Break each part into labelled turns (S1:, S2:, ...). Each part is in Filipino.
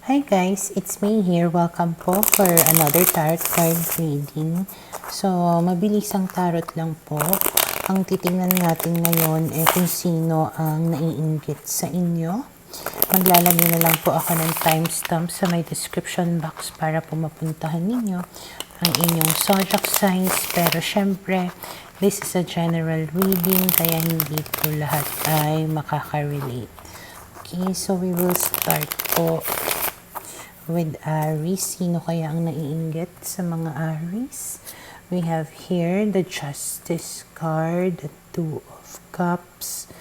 S1: Hi guys, it's May here. Welcome po for another tarot card reading. So, mabilis ang tarot lang po. Ang titingnan natin ngayon ay kung sino ang naiinggit sa inyo. Maglalagay na lang po ako ng timestamp sa may description box para po mapuntahan ninyo ang inyong zodiac signs. Pero syempre, this is a general reading kaya hindi po lahat ay makaka-relate. Okay, so we will start po with Aries. Sino kaya ang naiinggit sa mga Aries? We have here the Justice card, the Two of Cups,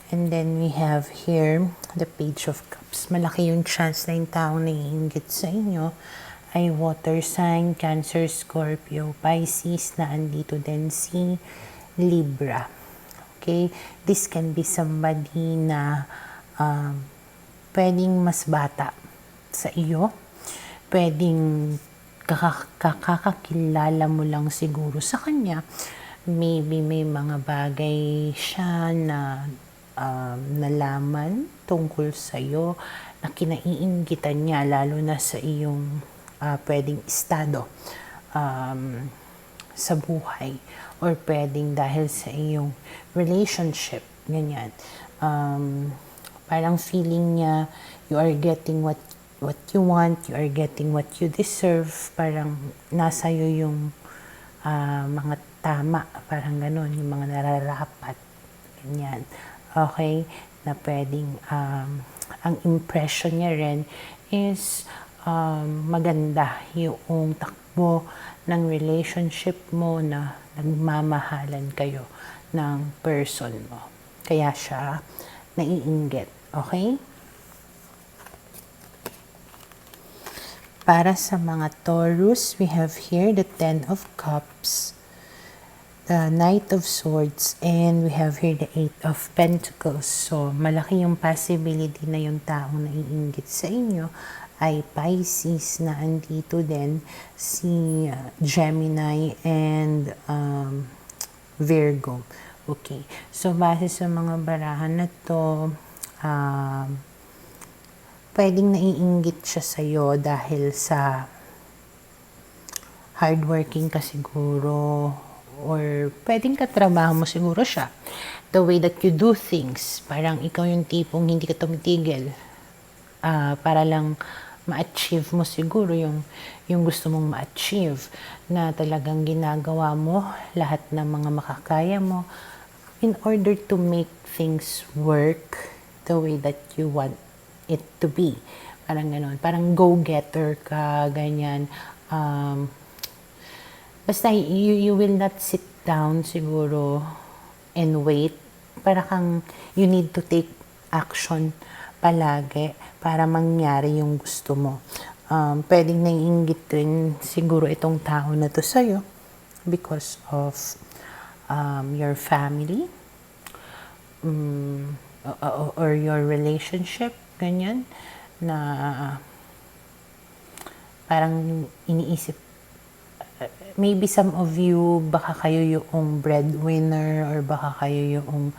S1: and then we have here the Page of Cups. Malaki yung chance na yung taong naiinggit sa inyo ay water sign, Cancer, Scorpio, Pisces, na andito din si Libra. Okay? This can be somebody na pwedeng mas bata sa iyo. Pwedeng kakakilala mo lang siguro sa kanya. Maybe may mga bagay siya na nalaman tungkol sa iyo na kinaiinggitan niya, lalo na sa iyong pwedeng estado sa buhay, or pwedeng dahil sa iyong relationship, ganyan. Parang feeling niya you are getting what you want, you are getting what you deserve, parang nasa iyo yung mga tama, parang ganun, yung mga nararapat, ganyan. Okay, na pwedeng ang impression niya rin is maganda yung takbo ng relationship mo, na nagmamahalan kayo ng person mo. Kaya siya naiinggit. Okay? Para sa mga Taurus, we have here the Ten of Cups, the Knight of Swords, and we have here the Eight of Pentacles. So, malaki yung possibility na yung taong naiinggit sa inyo ay Pisces, na andito din si Gemini and Virgo. Okay. So, base sa mga barahan na to, pwedeng naiinggit siya sa'yo dahil sa hardworking ka siguro, or pwedeng katrabaho mo siguro siya. The way that you do things, parang ikaw yung tipong hindi ka tumitigil para lang ma-achieve mo siguro yung gusto mong ma-achieve, na talagang ginagawa mo lahat ng mga makakaya mo in order to make things work the way that you want it to be. Parang gano'n. Parang go-getter ka, ganyan. Basta you will not sit down siguro and wait. Para kang you need to take action palagi para mangyari yung gusto mo. Pwedeng naiinggit rin siguro itong tao na to sa'yo because of your family, or your relationship, ganyan, na parang iniisip, maybe some of you, baka kayo yung breadwinner, or baka kayo yung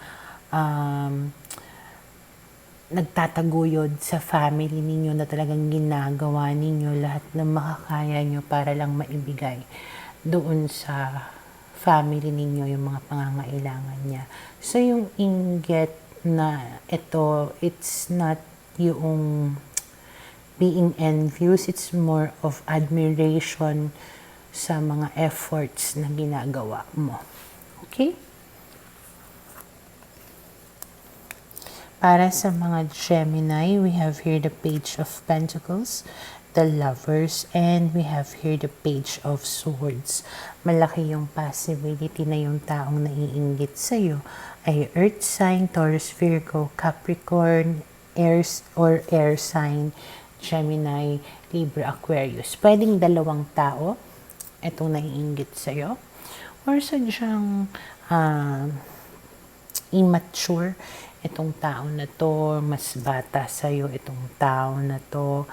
S1: nagtataguyod sa family ninyo, na talagang ginagawa ninyo lahat ng makakaya nyo para lang maibigay doon sa family ninyo yung mga pangangailangan niya. So, yung inggit na ito, it's not yung being envious, it's more of admiration sa mga efforts na ginagawa mo. Okay? Para sa mga Gemini, we have here the Page of Pentacles, the Lovers, and we have here the Page of Swords. Malaki yung possibility na yung taong naiinggit sa'yo ay Earth sign, Taurus, Virgo, Capricorn, air sign, Gemini, Libra, Aquarius. Pwedeng dalawang tao itong naiinggit sa'yo, or sadyang immature itong tao na to, mas bata sa'yo itong tao na to.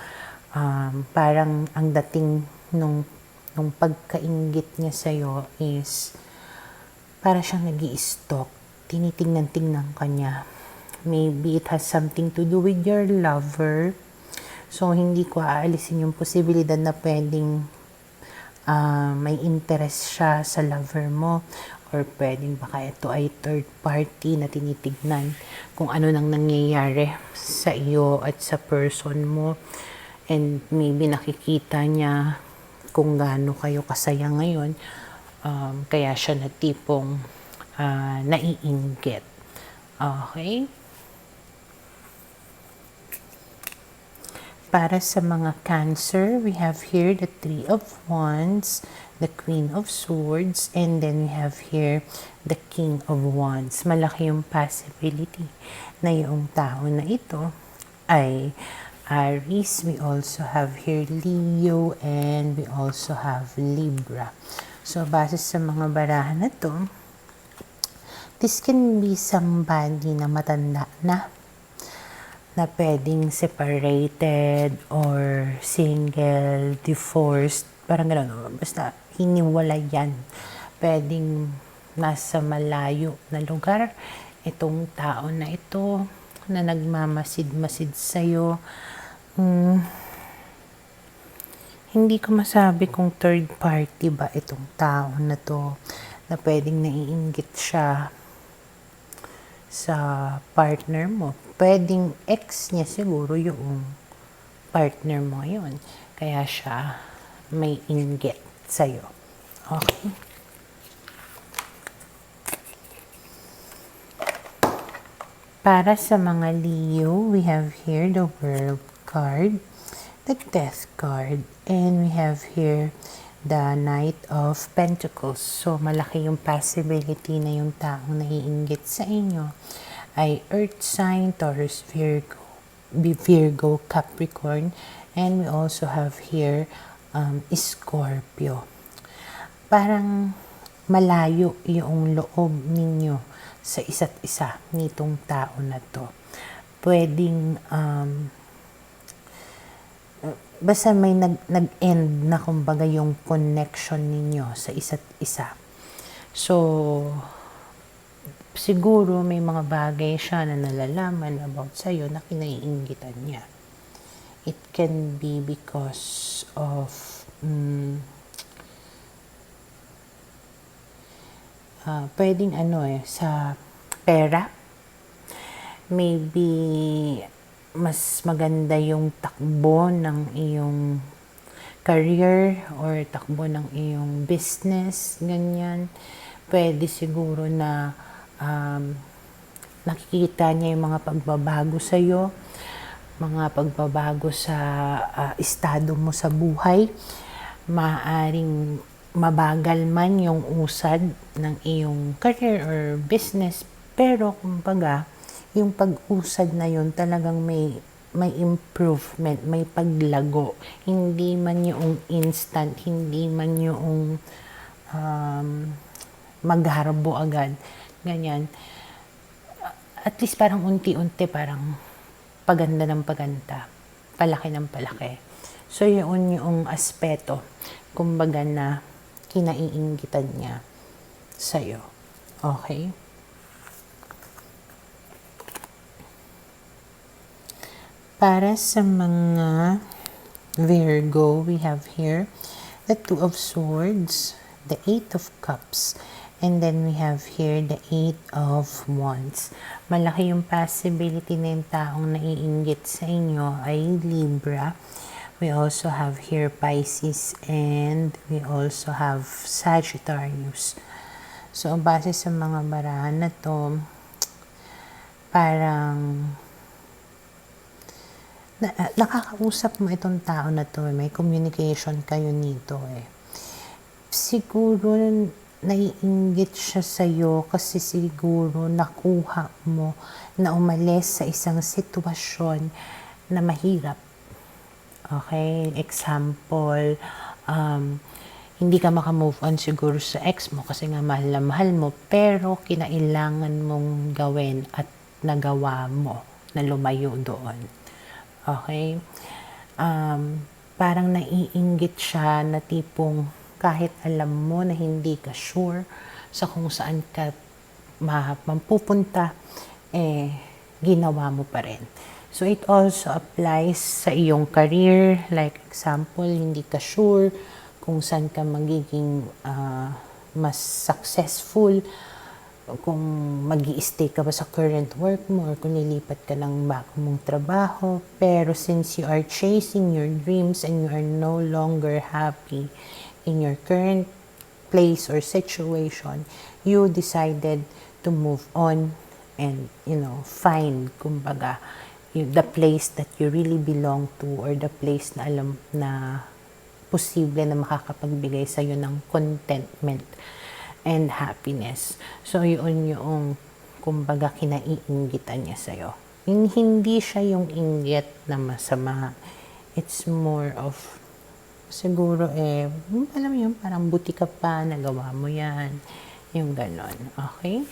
S1: Parang ang dating nung pagkainggit niya sa'yo is para siyang nag-i-stalk, tinitingnan-tingnan ka niya. Maybe it has something to do with your lover. So, hindi ko aalisin yung posibilidad na pwedeng may interest siya sa lover mo, or pwedeng baka ito ay third party na tinitignan kung ano nang nangyayari sa iyo at sa person mo, and maybe nakikita niya kung gaano kayo kasaya ngayon, kaya siya na tipong naiinggit. Okay? Para sa mga Cancer, we have here the Three of Wands, the Queen of Swords, and then we have here the King of Wands. Malaki yung possibility na yung tao na ito ay Aries. We also have here Leo, and we also have Libra. So, base sa mga barahan na to, this can be somebody na matanda na pwedeng separated or single, divorced, parang gano'n. Basta hiniwalay yan. Pwedeng nasa malayo na lugar itong tao na ito na nagmamasid-masid sa'yo. Hindi ko masabi kung third party ba itong tao na to, na pwedeng naiinggit siya sa partner mo. Pwedeng ex niya siguro yung partner mo yun. Kaya siya may inggit sa'yo. Okay? Para sa mga Leo, we have here the World card, the Death card, and we have here the Knight of Pentacles. So, malaki yung possibility na yung taong naiinggit sa inyo ay Earth sign, Taurus, Virgo, Capricorn, and we also have here Scorpio. Parang malayo yung loob ninyo sa isa't isa nitong tao na to. Pwedeng basta may nag-end na kumbaga yung connection ninyo sa isa't isa. So, siguro may mga bagay siya na nalalaman about sa'yo na kinaiinggitan niya. It can be because of pwedeng sa pera. Maybe mas maganda yung takbo ng iyong career or takbo ng iyong business, ganyan. Pwede siguro na nakikita niya yung mga pagbabago sa'yo, mga pagbabago sa estado mo sa buhay. Maaaring mabagal man yung usad ng iyong career or business, pero kumbaga, yung pag-usad na yun talagang may improvement, may paglago. Hindi man yung instant, hindi man yung magharbo agad. Ganyan. At least parang unti-unti, parang paganda ng paganda, palaki ng palaki. So, yun yung aspeto, kumbaga na kinaiinggitan niya sa'yo. Okay? Para sa mga Virgo, we have here the Two of Swords, the Eight of Cups, and then we have here the Eight of Wands. Malaki yung possibility na yung taong naiinggit sa inyo ay Libra. We also have here Pisces, and we also have Sagittarius. So, base sa mga barahan na to, parang nakakausap mo itong tao na to, may communication kayo nito Siguro naiinggit siya sa'yo kasi siguro nakuha mo na umalis sa isang sitwasyon na mahirap. Okay? Example, hindi ka makamove on siguro sa ex mo kasi nga mahal na mahal mo, pero kinailangan mong gawin at nagawa mo na lumayo doon. Okay? Parang naiinggit siya na tipong kahit alam mo na hindi ka sure sa kung saan ka mapupunta, ginawa mo pa rin. So, it also applies sa iyong career. Like example, hindi ka sure kung saan ka magiging mas successful, kung mag-i-stay ka ba sa current work mo or kung lilipat ka ng bago mong trabaho. Pero since you are chasing your dreams and you are no longer happy in your current place or situation, you decided to move on and, find, kumbaga, the place that you really belong to or the place na alam na posible na makakapagbigay sa'yo ng contentment and happiness. So, yun yung, kumbaga, kinaiinggitan niya sa'yo. Hindi siya yung inggit na masama. It's more of, siguro alam mo yun, parang buti ka pa, nagawa mo yan. Yung ganon. Okay?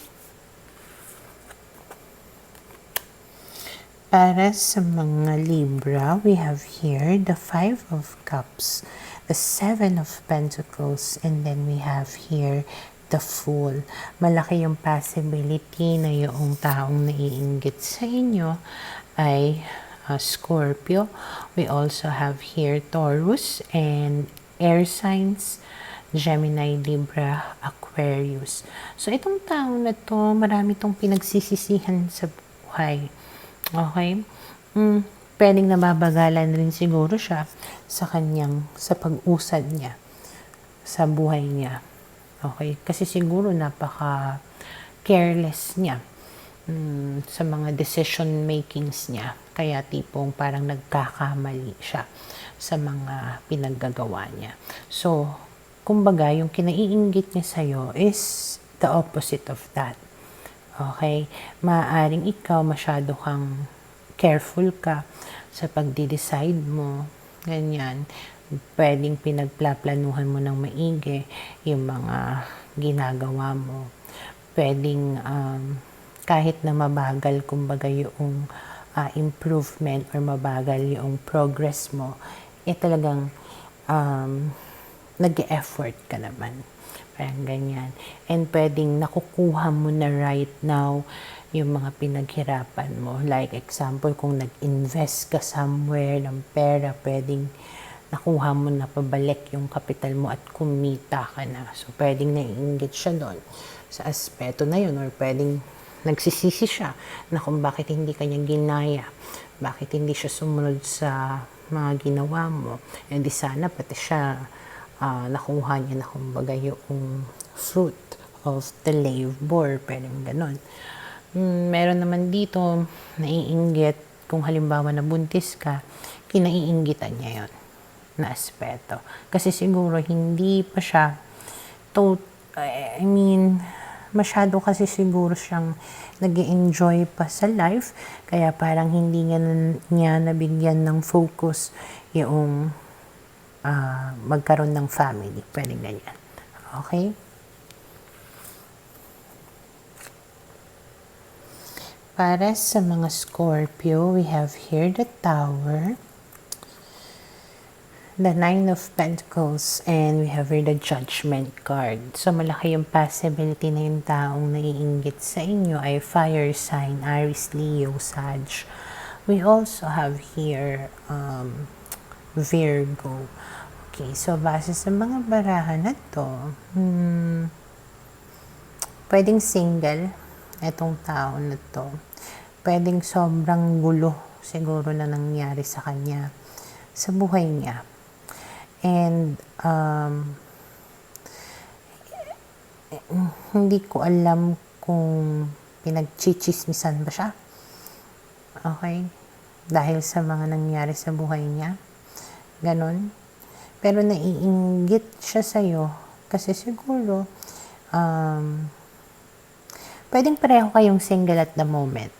S1: Para sa mga Libra, we have here the 5 of Cups, the 7 of Pentacles, and then we have here the Fool. Malaki yung possibility na yung taong naiinggit sa inyo ay Scorpio. We also have here Taurus and air signs, Gemini, Libra, Aquarius. So, itong taong na to, marami itong pinagsisisihan sa buhay. Okay? Pwedeng nababagalan rin siguro siya sa pag-usad niya sa buhay niya. Okay? Kasi siguro napaka-careless niya sa mga decision makings niya. Kaya tipong parang nagkakamali siya sa mga pinaggagawa niya. So, kumbaga, yung kinaiinggit niya sa'yo is the opposite of that. Okay? Maaaring ikaw masyado kang careful ka sa pagde-decide mo. Ganyan. Pwedeng pinagplaplanuhan mo ng maigi yung mga ginagawa mo. Pwedeng kahit na mabagal, kumbaga, yung improvement or mabagal yung progress mo, talagang nag-e-effort ka naman. Parang ganyan. And pwedeng nakukuha mo na right now yung mga pinaghirapan mo. Like example, kung nag-invest ka somewhere ng pera, pwedeng nakuha mo na pabalik yung kapital mo at kumita ka na. So, pwedeng naiinggit siya doon sa aspeto na yun, or pwedeng nagsisisi siya na kung bakit hindi kanya ginaya, bakit hindi siya sumunod sa mga ginawa mo. And di sana pati siya nakuha niya na kumbaga yung fruit of the labor, pwedeng ganon. Meron naman dito naiinggit kung halimbawa nabuntis ka, kinaiinggitan niya yon na aspeto. Kasi siguro hindi pa siya masyado kasi siguro siyang nag-enjoy pa sa life, kaya parang hindi niya nabigyan ng focus yung magkaroon ng family. Pwedeng ganyan. Okay? Para sa mga Scorpio, we have here the Tower, the 9 of Pentacles, and we have here the Judgment card. So, malaki yung possibility na yung taong naiinggit sa inyo ay fire sign, Aries, Leo, Sag. We also have here Virgo. Okay, so base sa mga barahan na to, pwedeng single itong tao na to. Pwedeng sobrang gulo siguro na nangyari sa kanya, sa buhay niya. And hindi ko alam kung pinagchichismisan ba siya. Okay? Dahil sa mga nangyari sa buhay niya. Ganon. Pero naiinggit siya sa'yo kasi siguro pwedeng pareho kayong single at the moment.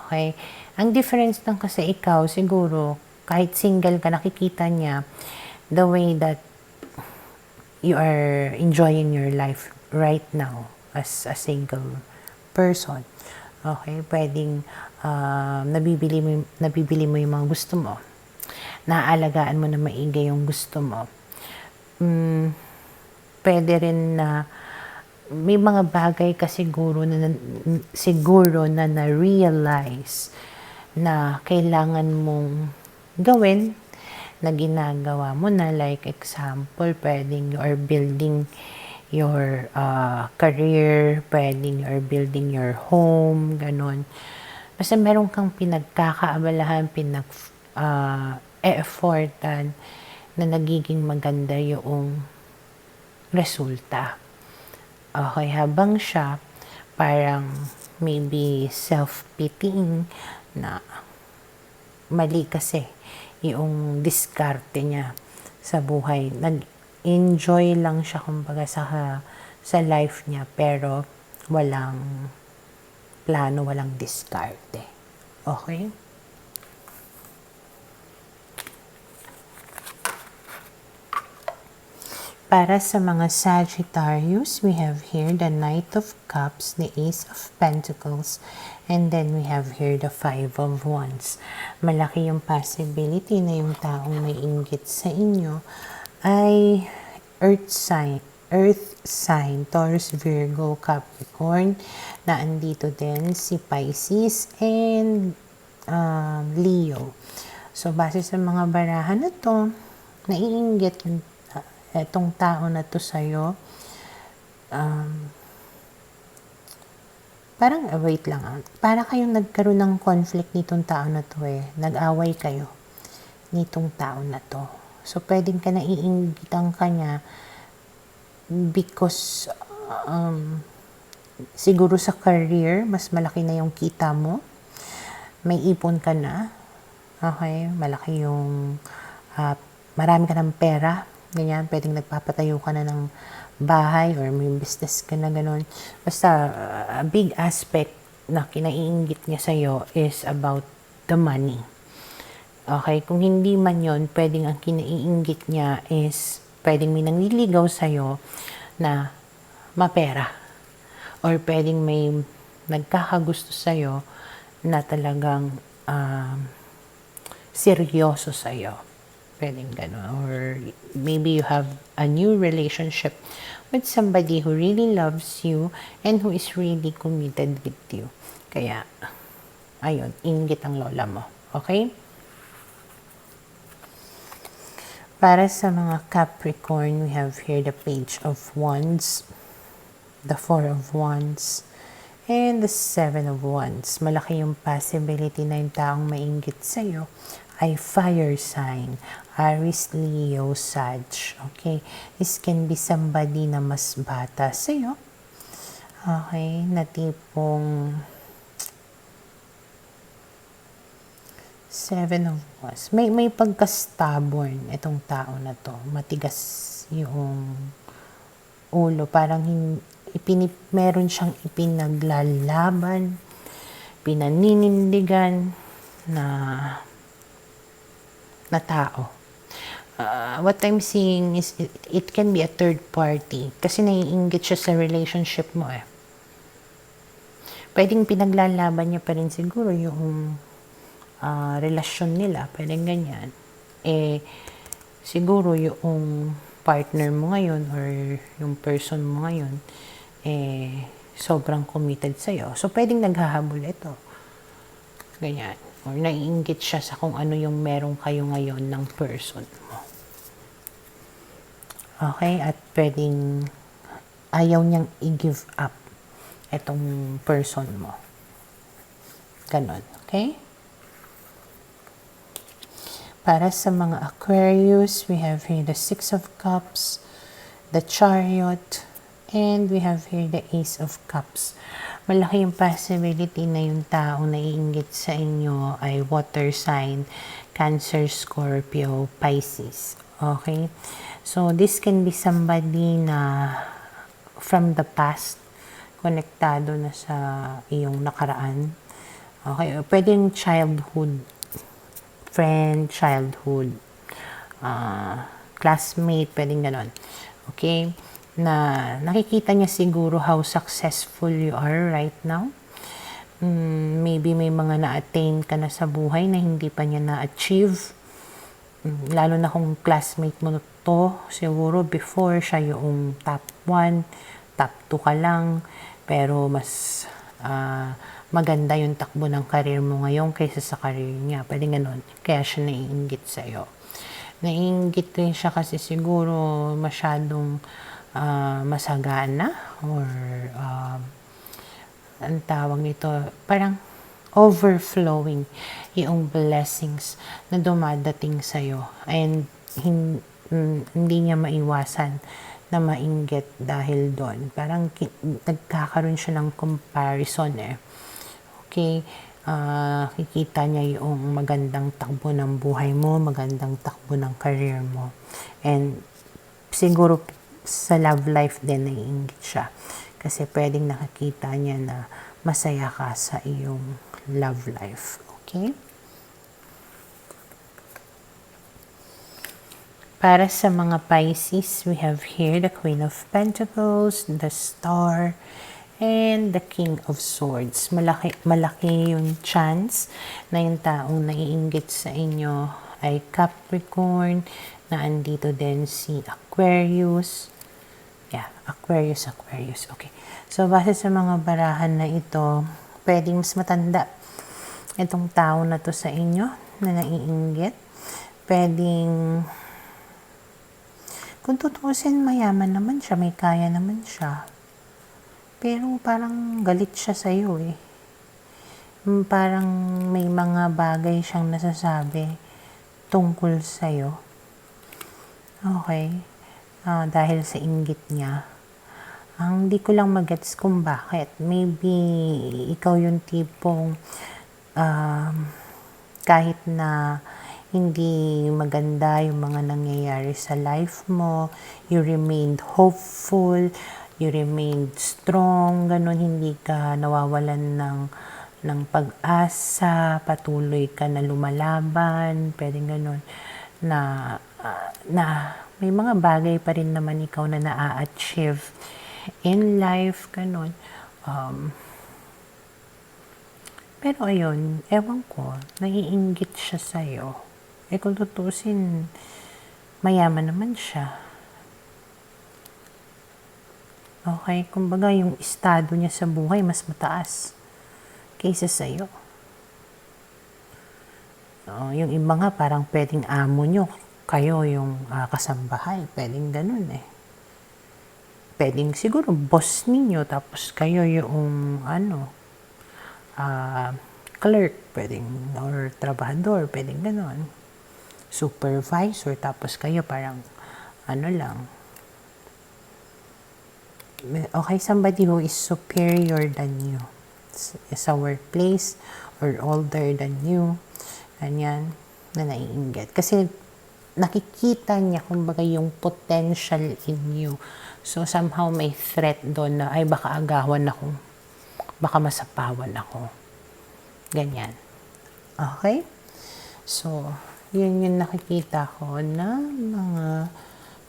S1: Okay? Ang difference lang kasi ikaw siguro kahit single ka, nakikita niya the way that you are enjoying your life right now as a single person. Okay? Pwedeng nabibili mo yung mga gusto mo. Naaalagaan mo na maigi yung gusto mo. Pwede rin na may mga bagay ka siguro na na-realize na kailangan mong gawin na ginagawa mo na, like example, pwedeng you are building your career, pwedeng you are building your home, ganon. Basta meron kang pinagkakaabalahan, effortan na nagiging maganda yung resulta. Okay, habang siya parang maybe self-pitying na mali kasi yung diskarte niya sa buhay. Nag-enjoy lang siya kumbaga sa life niya, pero walang plano, walang diskarte. Okay? Para sa mga Sagittarius, we have here the Knight of Cups, the Ace of Pentacles, and then we have here the Five of Wands. Malaki yung possibility na yung taong may inggit sa inyo ay Earth sign, Taurus, Virgo, Capricorn, na andito din si Pisces and Leo. So, base sa mga barahan na to, naiinggit etong tao na to sa'yo. Parang, wait lang. Para kayong nagkaroon ng conflict nitong tao na to eh. Nag-away kayo nitong tao na to. So, pwedeng ka naiinggitan ka niya because siguro sa career, mas malaki na yung kita mo. May ipon ka na. Okay? Malaki yung marami ka ng pera. Ganyan, pwedeng nagpapatayo ka na ng bahay or may business ka na gano'n. Basta, a big aspect na kinaiinggit niya sa'yo is about the money. Okay? Kung hindi man yon, pwedeng ang kinaiinggit niya is pwedeng may nangliligaw sa'yo na mapera. Or pwedeng may nagkakagusto sa'yo na talagang seryoso sa'yo. Pwedeng gano'n. Or maybe you have a new relationship with somebody who really loves you and who is really committed with you. Kaya, ayun, inggit ang lola mo. Okay? Para sa mga Capricorn, we have here the Page of Wands, the Four of Wands, and the Seven of Wands. Malaki yung possibility na yung taong mainggit sa'yo ay fire sign, Aries, Leo, Sag. Okay? This can be somebody na mas bata sa'yo. Okay? Na tipong Seven of Wands. May pagka-stubborn itong tao na to. Matigas yung ulo. Parang meron siyang ipinaglalaban, pinaninindigan na tao. What I'm seeing is it can be a third party kasi naiinggit siya sa relationship mo eh. Pwedeng pinaglalaban niya pa rin siguro yung relasyon nila, pwedeng ganyan. Siguro yung partner mo ngayon or yung person mo ngayon sobrang committed sa'yo. So, pwedeng naghahabol ito. Ganyan. Or naiinggit siya sa kung ano yung meron kayo ngayon ng person mo. Okay? At pwedeng ayaw niyang i-give up itong person mo. Ganon. Okay? Para sa mga Aquarius, we have here the Six of Cups, the Chariot, and we have here the Ace of Cups. Malaki yung possibility na yung tao na iinggit sa inyo ay water sign, Cancer, Scorpio, Pisces. Okay? So, this can be somebody na from the past, konektado na sa iyong nakaraan. Okay? Pwedeng childhood, friend, childhood, classmate, pwedeng ganon. Okay? Na nakikita niya siguro how successful you are right now. Maybe may mga na-attain ka na sa buhay na hindi pa niya na-achieve. Lalo na kung classmate mo to, siguro before siya yung top 1, top 2 ka lang, pero mas maganda yung takbo ng career mo ngayon kaysa sa career niya. Pwede ganun. Kaya siya naiinggit sa'yo. Naiinggit rin siya kasi siguro masyadong masagana or ang tawag nito, parang overflowing yung blessings na dumadating sa'yo. And hindi niya maiwasan na mainggit dahil doon. Parang nagkakaroon siya ng comparison Okay? Kikita niya yung magandang takbo ng buhay mo, magandang takbo ng career mo. And siguro sa love life din naiinggit siya. Kasi pwedeng nakakita niya na masaya ka sa iyong love life. Okay? Para sa mga Pisces, we have here the Queen of Pentacles, the Star, and the King of Swords. Malaki yung chance na yung taong naiinggit sa inyo ay Capricorn, na andito din si Aquarius. Yeah, Aquarius. Okay. So, base sa mga barahan na ito, pwedeng mas matanda itong tao na to sa inyo na naiinggit. Pwedeng, kung tutuusin, mayaman naman siya, may kaya naman siya. Pero parang galit siya sa'yo Parang may mga bagay siyang nasasabi tungkol sa'yo. Okay. Dahil sa inggit niya. Ang di ko lang magets kung bakit. Maybe ikaw yung tipong kahit na hindi maganda yung mga nangyayari sa life mo, you remained hopeful, you remained strong, ganun, hindi ka nawawalan ng pag-asa, patuloy ka na lumalaban, pwedeng ganun, na may mga bagay pa rin naman ikaw na na-achieve in life, ganun. Pero ayun, ewan ko, naiinggit siya sa'yo. Kung tutusin, mayaman naman siya. Okay, kumbaga yung estado niya sa buhay mas mataas kaysa sa'yo. Yung iba nga parang pwedeng amo nyo, kayo yung kasambahay, pwedeng ganun Pwedeng siguro boss ninyo, tapos kayo yung clerk, pwedeng, or trabahador, pwedeng ganun. Supervisor, tapos kayo parang lang. Okay, somebody who is superior than you sa workplace or older than you, ganyan, na naiinggit. Kasi nakikita niya kumbaga yung potential in you. So somehow may threat doon na ay baka agawan ako, baka masapawan ako. Ganyan. Okay? So, yun yung nakikita ko na mga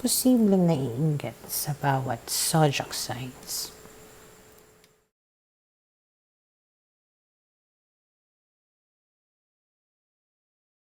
S1: posibleng naiinggit sa bawat zodiac signs.